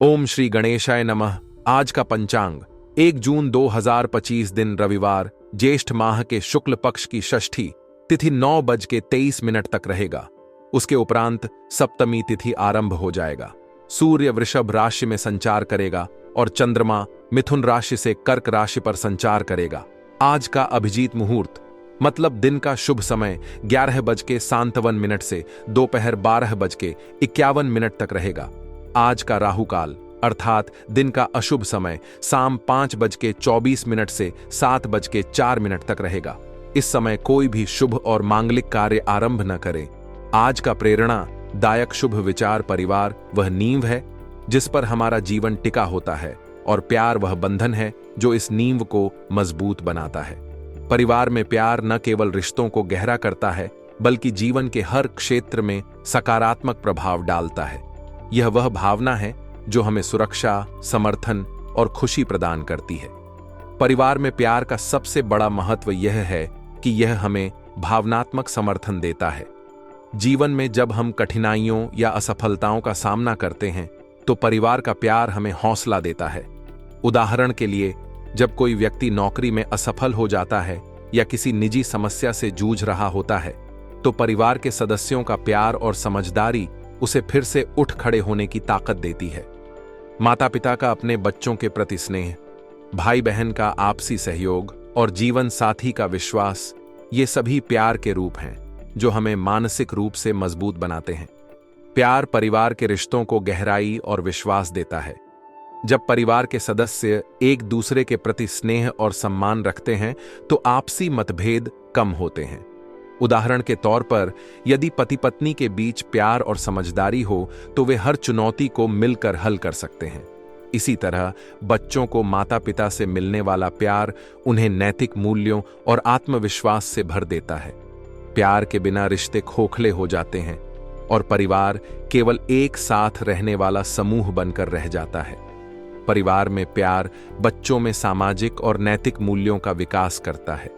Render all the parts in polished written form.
ओम श्री गणेशाय नमः। आज का पंचांग 1 जून 2025 दिन रविवार, ज्येष्ठ माह के शुक्ल पक्ष की षष्ठी तिथि 9:23 तक रहेगा। उसके उपरांत सप्तमी तिथि आरंभ हो जाएगा। सूर्य वृषभ राशि में संचार करेगा और चंद्रमा मिथुन राशि से कर्क राशि पर संचार करेगा। आज का अभिजीत मुहूर्त मतलब दिन का शुभ समय 11:57 से दोपहर 12:51 तक रहेगा। आज का राहु काल अर्थात दिन का अशुभ समय शाम 5:24 से 7:04 तक रहेगा। इस समय कोई भी शुभ और मांगलिक कार्य आरंभ न करें। आज का प्रेरणा दायक शुभ विचार परिवार वह नींव है जिस पर हमारा जीवन टिका होता है और प्यार वह बंधन है जो इस नींव को मजबूत बनाता है। परिवार में प्यार न केवल रिश्तों को गहरा करता है बल्कि जीवन के हर क्षेत्र में सकारात्मक प्रभाव डालता है। यह वह भावना है जो हमें सुरक्षा, समर्थन और खुशी प्रदान करती है। परिवार में प्यार का सबसे बड़ा महत्व यह है कि यह हमें भावनात्मक समर्थन देता है। जीवन में जब हम कठिनाइयों या असफलताओं का सामना करते हैं तो परिवार का प्यार हमें हौसला देता है। उदाहरण के लिए, जब कोई व्यक्ति नौकरी में असफल हो जाता है या किसी निजी समस्या से जूझ रहा होता है तो परिवार के सदस्यों का प्यार और समझदारी उसे फिर से उठ खड़े होने की ताकत देती है। माता पिता का अपने बच्चों के प्रति स्नेह, भाई बहन का आपसी सहयोग और जीवन साथी का विश्वास, ये सभी प्यार के रूप हैं जो हमें मानसिक रूप से मजबूत बनाते हैं। प्यार परिवार के रिश्तों को गहराई और विश्वास देता है। जब परिवार के सदस्य एक दूसरे के प्रति स्नेह और सम्मान रखते हैं तो आपसी मतभेद कम होते हैं। उदाहरण के तौर पर, यदि पति पत्नी के बीच प्यार और समझदारी हो तो वे हर चुनौती को मिलकर हल कर सकते हैं। इसी तरह बच्चों को माता पिता से मिलने वाला प्यार उन्हें नैतिक मूल्यों और आत्मविश्वास से भर देता है। प्यार के बिना रिश्ते खोखले हो जाते हैं और परिवार केवल एक साथ रहने वाला समूह बनकर रह जाता है। परिवार में प्यार बच्चों में सामाजिक और नैतिक मूल्यों का विकास करता है।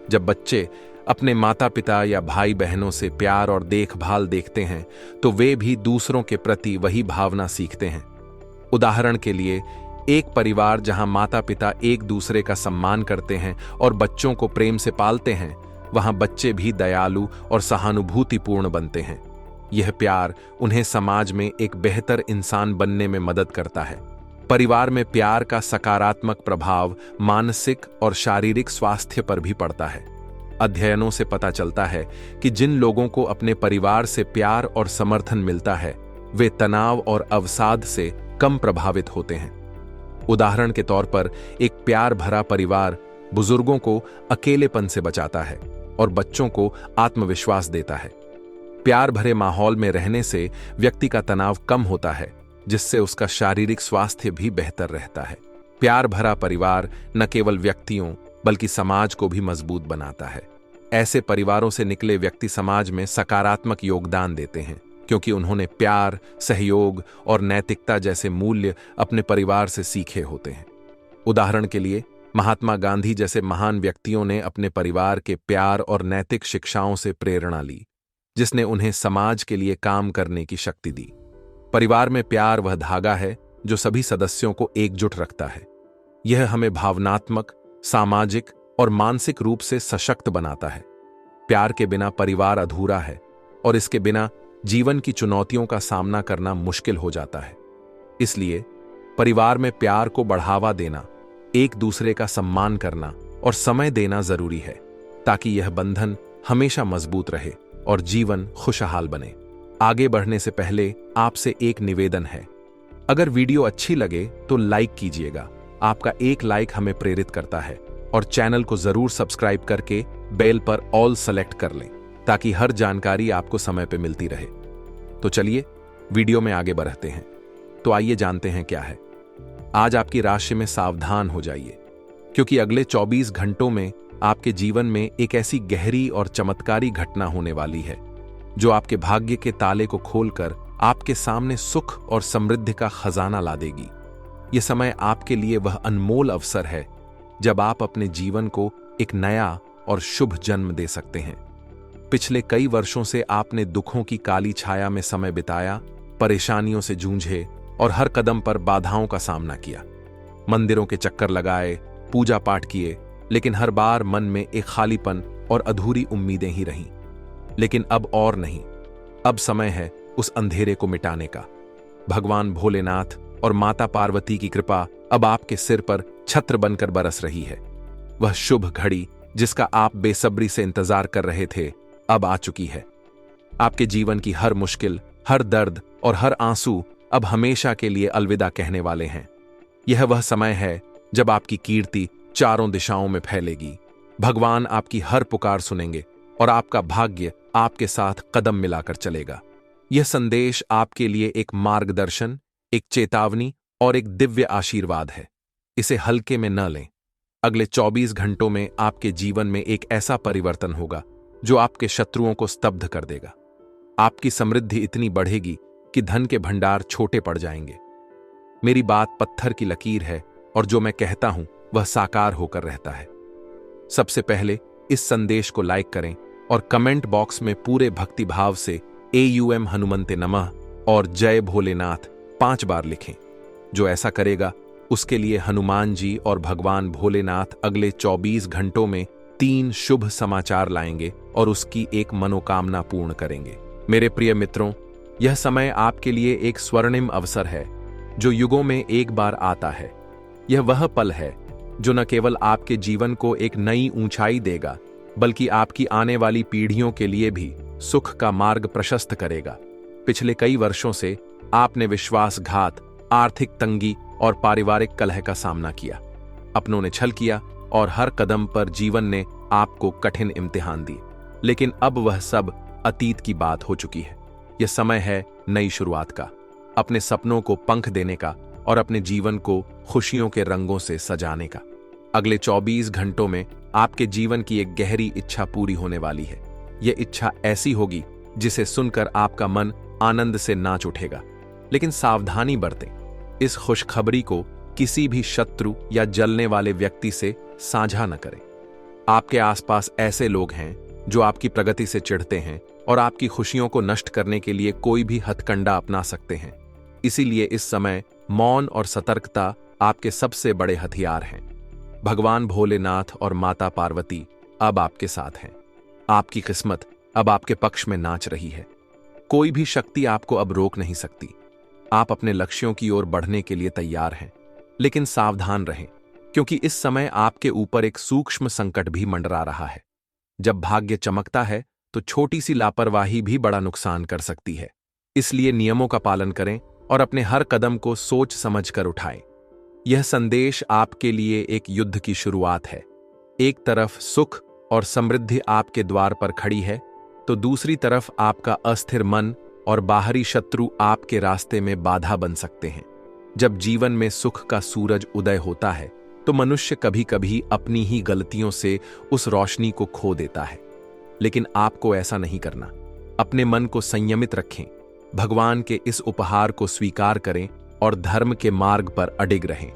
जब बच्चे अपने माता पिता या भाई बहनों से प्यार और देखभाल देखते हैं तो वे भी दूसरों के प्रति वही भावना सीखते हैं। उदाहरण के लिए, एक परिवार जहां माता पिता एक दूसरे का सम्मान करते हैं और बच्चों को प्रेम से पालते हैं, वहां बच्चे भी दयालु और सहानुभूतिपूर्ण बनते हैं। यह प्यार उन्हें समाज में एक बेहतर इंसान बनने में मदद करता है। परिवार में प्यार का सकारात्मक प्रभाव मानसिक और शारीरिक स्वास्थ्य पर भी पड़ता है। अध्ययनों से पता चलता है कि जिन लोगों को अपने परिवार से प्यार और समर्थन मिलता है वे तनाव और अवसाद से कम प्रभावित होते हैं। उदाहरण के तौर पर, एक प्यार भरा परिवार बुजुर्गों को अकेलेपन से बचाता है और बच्चों को आत्मविश्वास देता है। प्यार भरे माहौल में रहने से व्यक्ति का तनाव कम होता है जिससे उसका शारीरिक स्वास्थ्य भी बेहतर रहता है। प्यार भरा परिवार न केवल व्यक्तियों बल्कि समाज को भी मजबूत बनाता है। ऐसे परिवारों से निकले व्यक्ति समाज में सकारात्मक योगदान देते हैं क्योंकि उन्होंने प्यार, सहयोग और नैतिकता जैसे मूल्य अपने परिवार से सीखे होते हैं। उदाहरण के लिए, महात्मा गांधी जैसे महान व्यक्तियों ने अपने परिवार के प्यार और नैतिक शिक्षाओं से प्रेरणा ली, जिसने उन्हें समाज के लिए काम करने की शक्ति दी। परिवार में प्यार वह धागा है जो सभी सदस्यों को एकजुट रखता है। यह हमें भावनात्मक, सामाजिक और मानसिक रूप से सशक्त बनाता है। प्यार के बिना परिवार अधूरा है और इसके बिना जीवन की चुनौतियों का सामना करना मुश्किल हो जाता है। इसलिए परिवार में प्यार को बढ़ावा देना, एक दूसरे का सम्मान करना और समय देना जरूरी है ताकि यह बंधन हमेशा मजबूत रहे और जीवन खुशहाल बने। आगे बढ़ने से पहले आपसे एक निवेदन है, अगर वीडियो अच्छी लगे तो लाइक कीजिएगा। आपका एक लाइक हमें प्रेरित करता है और चैनल को जरूर सब्सक्राइब करके बेल पर ऑल सेलेक्ट कर लें ताकि हर जानकारी आपको समय पर मिलती रहे। तो चलिए वीडियो में आगे बढ़ते हैं। तो आइए जानते हैं क्या है। आज आपकी राशि में सावधान हो जाइए क्योंकि अगले 24 घंटों में आपके जीवन में एक ऐसी गहरी और चमत्कारी घटना होने वाली है जो आपके भाग्य के ताले को खोलकर आपके सामने सुख और समृद्धि का खजाना ला देगी। यह समय आपके लिए वह अनमोल अवसर है जब आप अपने जीवन को एक नया और शुभ जन्म दे सकते हैं। पिछले कई वर्षों से आपने दुखों की काली छाया में समय बिताया, परेशानियों से जूझे और हर कदम पर बाधाओं का सामना किया। मंदिरों के चक्कर लगाए, पूजा पाठ किए, लेकिन हर बार मन में एक खालीपन और अधूरी उम्मीदें ही रहीं। लेकिन अब और नहीं, अब समय है उस अंधेरे को मिटाने का। भगवान भोलेनाथ और माता पार्वती की कृपा अब आपके सिर पर छत्र बनकर बरस रही है। वह शुभ घड़ी जिसका आप बेसब्री से इंतजार कर रहे थे, अब आ चुकी है। आपके जीवन की हर मुश्किल, हर दर्द और हर आंसू अब हमेशा के लिए अलविदा कहने वाले हैं। यह वह समय है जब आपकी कीर्ति चारों दिशाओं में फैलेगी। भगवान आपकी हर पुकार सुनेंगे और आपका भाग्य आपके साथ कदम मिलाकर चलेगा। यह संदेश आपके लिए एक मार्गदर्शन, एक चेतावनी और एक दिव्य आशीर्वाद है। इसे हल्के में न लें। अगले 24 घंटों में आपके जीवन में एक ऐसा परिवर्तन होगा जो आपके शत्रुओं को स्तब्ध कर देगा। आपकी समृद्धि इतनी बढ़ेगी कि धन के भंडार छोटे पड़ जाएंगे। मेरी बात पत्थर की लकीर है और जो मैं कहता हूं वह साकार होकर रहता है। सबसे पहले इस संदेश को लाइक करें और कमेंट बॉक्स में पूरे भक्तिभाव से AUM हनुमन्ते नमः और जय भोलेनाथ 5 बार लिखें। जो ऐसा करेगा उसके लिए हनुमान जी और भगवान भोलेनाथ अगले 24 घंटों में 3 शुभ समाचार लाएंगे और उसकी एक मनोकामना पूर्ण करेंगे। मेरे प्रिय मित्रों, यह समय आपके लिए एक स्वर्णिम अवसर है जो युगों में एक बार आता है। यह वह पल है जो न केवल आपके जीवन को एक नई ऊंचाई देगा, बल्कि आपकी आने वाली पीढ़ियों के लिए भी सुख का मार्ग प्रशस्त करेगा। पिछले कई वर्षों से आपने विश्वासघात, आर्थिक तंगी और पारिवारिक कलह का सामना किया। अपनों ने छल किया और हर कदम पर जीवन ने आपको कठिन इम्तिहान दिए। लेकिन अब वह सब अतीत की बात हो चुकी है। यह समय है नई शुरुआत का, अपने सपनों को पंख देने का और अपने जीवन को खुशियों के रंगों से सजाने का। अगले 24 घंटों में आपके जीवन की एक गहरी इच्छा पूरी होने वाली है। यह इच्छा ऐसी होगी जिसे सुनकर आपका मन आनंद से नाच उठेगा। लेकिन सावधानी बरतें। इस खुशखबरी को किसी भी शत्रु या जलने वाले व्यक्ति से साझा न करें। आपके आसपास ऐसे लोग हैं जो आपकी प्रगति से चिढ़ते हैं और आपकी खुशियों को नष्ट करने के लिए कोई भी हथकंडा अपना सकते हैं। इसीलिए इस समय मौन और सतर्कता आपके सबसे बड़े हथियार हैं। भगवान भोलेनाथ और माता पार्वती अब आपके साथ हैं। आपकी किस्मत अब आपके पक्ष में नाच रही है। कोई भी शक्ति आपको अब रोक नहीं सकती। आप अपने लक्ष्यों की ओर बढ़ने के लिए तैयार हैं। लेकिन सावधान रहें, क्योंकि इस समय आपके ऊपर एक सूक्ष्म संकट भी मंडरा रहा है। जब भाग्य चमकता है तो छोटी सी लापरवाही भी बड़ा नुकसान कर सकती है। इसलिए नियमों का पालन करें और अपने हर कदम को सोच समझकर उठाएं। यह संदेश आपके लिए एक युद्ध की शुरुआत है। एक तरफ सुख और समृद्धि आपके द्वार पर खड़ी है, तो दूसरी तरफ आपका अस्थिर मन और बाहरी शत्रु आपके रास्ते में बाधा बन सकते हैं। जब जीवन में सुख का सूरज उदय होता है तो मनुष्य कभी कभी अपनी ही गलतियों से उस रोशनी को खो देता है। लेकिन आपको ऐसा नहीं करना। अपने मन को संयमित रखें, भगवान के इस उपहार को स्वीकार करें और धर्म के मार्ग पर अडिग रहें।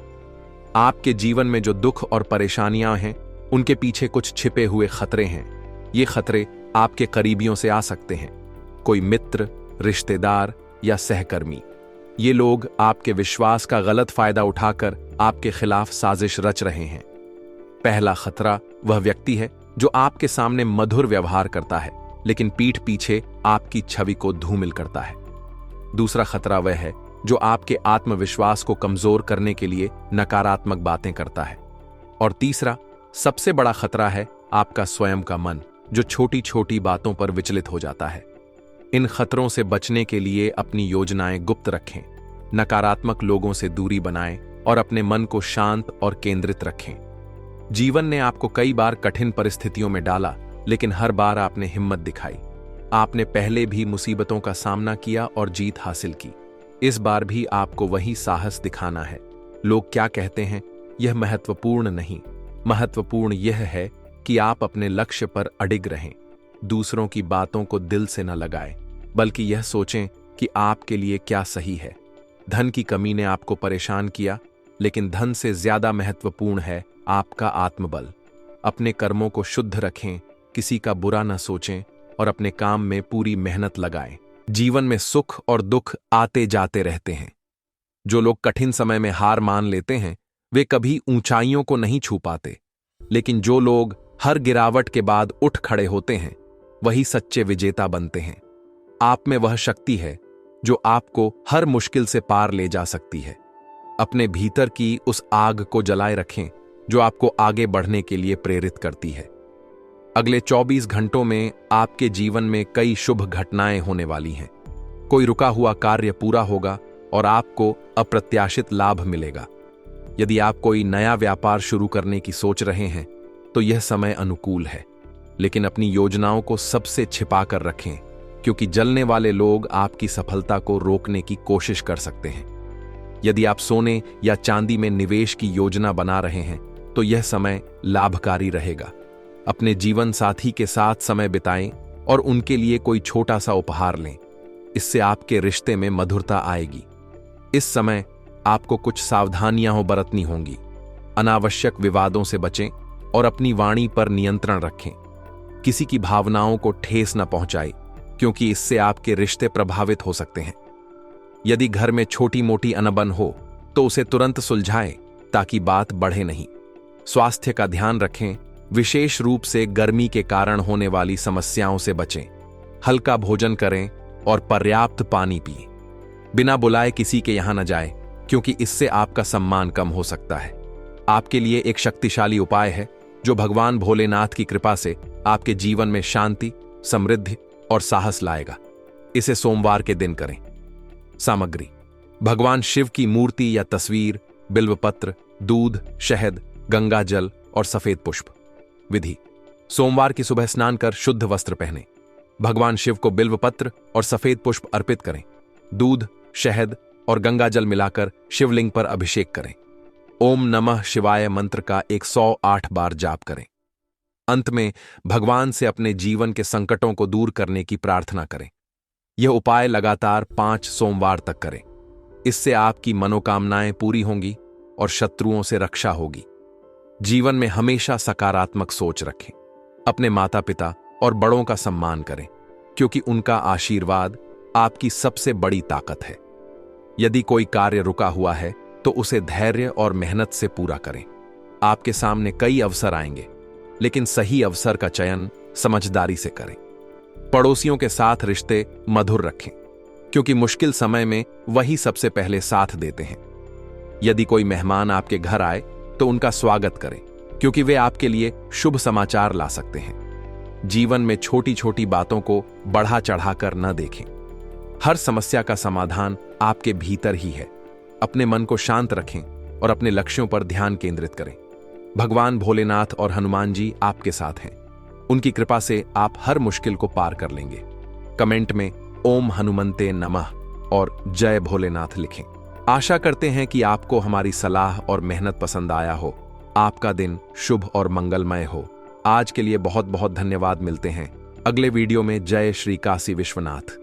आपके जीवन में जो दुख और परेशानियां हैं, उनके पीछे कुछ छिपे हुए खतरे हैं। ये खतरे आपके करीबियों से आ सकते हैं। कोई मित्र, रिश्तेदार या सहकर्मी। ये लोग आपके विश्वास का गलत फायदा उठाकर आपके खिलाफ साजिश रच रहे हैं। पहला खतरा वह व्यक्ति है जो आपके सामने मधुर व्यवहार करता है, लेकिन पीठ पीछे आपकी छवि को धूमिल करता है। दूसरा खतरा वह है जो आपके आत्मविश्वास को कमजोर करने के लिए नकारात्मक बातें करता है। और तीसरा, सबसे बड़ा खतरा है आपका स्वयं का मन, जो छोटी छोटी बातों पर विचलित हो जाता है। इन खतरों से बचने के लिए अपनी योजनाएं गुप्त रखें, नकारात्मक लोगों से दूरी बनाएं और अपने मन को शांत और केंद्रित रखें। जीवन ने आपको कई बार कठिन परिस्थितियों में डाला, लेकिन हर बार आपने हिम्मत दिखाई। आपने पहले भी मुसीबतों का सामना किया और जीत हासिल की। इस बार भी आपको वही साहस दिखाना है। लोग क्या कहते हैं, यह महत्वपूर्ण नहीं। महत्वपूर्ण यह है कि आप अपने लक्ष्य पर अडिग रहें। दूसरों की बातों को दिल से न लगाएं, बल्कि यह सोचें कि आपके लिए क्या सही है। धन की कमी ने आपको परेशान किया, लेकिन धन से ज्यादा महत्वपूर्ण है आपका आत्मबल। अपने कर्मों को शुद्ध रखें, किसी का बुरा न सोचें और अपने काम में पूरी मेहनत लगाएं। जीवन में सुख और दुख आते जाते रहते हैं। जो लोग कठिन समय में हार मान लेते हैं वे कभी ऊंचाइयों को नहीं छू पाते, लेकिन जो लोग हर गिरावट के बाद उठ खड़े होते हैं वही सच्चे विजेता बनते हैं। आप में वह शक्ति है जो आपको हर मुश्किल से पार ले जा सकती है। अपने भीतर की उस आग को जलाए रखें जो आपको आगे बढ़ने के लिए प्रेरित करती है। अगले 24 घंटों में आपके जीवन में कई शुभ घटनाएं होने वाली हैं। कोई रुका हुआ कार्य पूरा होगा और आपको अप्रत्याशित लाभ मिलेगा। यदि आप कोई नया व्यापार शुरू करने की सोच रहे हैं तो यह समय अनुकूल है, लेकिन अपनी योजनाओं को सबसे छिपा कर रखें, क्योंकि जलने वाले लोग आपकी सफलता को रोकने की कोशिश कर सकते हैं। यदि आप सोने या चांदी में निवेश की योजना बना रहे हैं तो यह समय लाभकारी रहेगा। अपने जीवन साथी के साथ समय बिताएं और उनके लिए कोई छोटा सा उपहार लें। इससे आपके रिश्ते में मधुरता आएगी। इस समय आपको कुछ सावधानियां बरतनी होंगी। अनावश्यक विवादों से बचें और अपनी वाणी पर नियंत्रण रखें। किसी की भावनाओं को ठेस न पहुंचाएं, क्योंकि इससे आपके रिश्ते प्रभावित हो सकते हैं। यदि घर में छोटी मोटी अनबन हो तो उसे तुरंत सुलझाएं ताकि बात बढ़े नहीं। स्वास्थ्य का ध्यान रखें, विशेष रूप से गर्मी के कारण होने वाली समस्याओं से बचें। हल्का भोजन करें और पर्याप्त पानी पिएं। बिना बुलाए किसी के यहां न जाएं, क्योंकि इससे आपका सम्मान कम हो सकता है। आपके लिए एक शक्तिशाली उपाय है जो भगवान भोलेनाथ की कृपा से आपके जीवन में शांति, समृद्धि और साहस लाएगा। इसे सोमवार के दिन करें। सामग्री: भगवान शिव की मूर्ति या तस्वीर, बिल्वपत्र, दूध, शहद, गंगा जल और सफेद पुष्प। विधि: सोमवार की सुबह स्नान कर शुद्ध वस्त्र पहनें। भगवान शिव को बिल्वपत्र और सफेद पुष्प अर्पित करें। दूध, शहद और गंगा जल मिलाकर शिवलिंग पर अभिषेक करें। ओम नमः शिवाय मंत्र का 108 बार जाप करें। अंत में भगवान से अपने जीवन के संकटों को दूर करने की प्रार्थना करें। यह उपाय लगातार 5 सोमवार तक करें। इससे आपकी मनोकामनाएं पूरी होंगी और शत्रुओं से रक्षा होगी। जीवन में हमेशा सकारात्मक सोच रखें। अपने माता पिता और बड़ों का सम्मान करें, क्योंकि उनका आशीर्वाद आपकी सबसे बड़ी ताकत है। यदि कोई कार्य रुका हुआ है तो उसे धैर्य और मेहनत से पूरा करें। आपके सामने कई अवसर आएंगे, लेकिन सही अवसर का चयन समझदारी से करें। पड़ोसियों के साथ रिश्ते मधुर रखें, क्योंकि मुश्किल समय में वही सबसे पहले साथ देते हैं। यदि कोई मेहमान आपके घर आए तो उनका स्वागत करें, क्योंकि वे आपके लिए शुभ समाचार ला सकते हैं। जीवन में छोटी छोटी बातों को बढ़ा चढ़ाकर न देखें। हर समस्या का समाधान आपके भीतर ही है। अपने मन को शांत रखें और अपने लक्ष्यों पर ध्यान केंद्रित करें। भगवान भोलेनाथ और हनुमान जी आपके साथ हैं। उनकी कृपा से आप हर मुश्किल को पार कर लेंगे। कमेंट में ओम हनुमंते नमः और जय भोलेनाथ लिखें। आशा करते हैं कि आपको हमारी सलाह और मेहनत पसंद आया हो। आपका दिन शुभ और मंगलमय हो। आज के लिए बहुत बहुत धन्यवाद। मिलते हैं अगले वीडियो में। जय श्री काशी विश्वनाथ।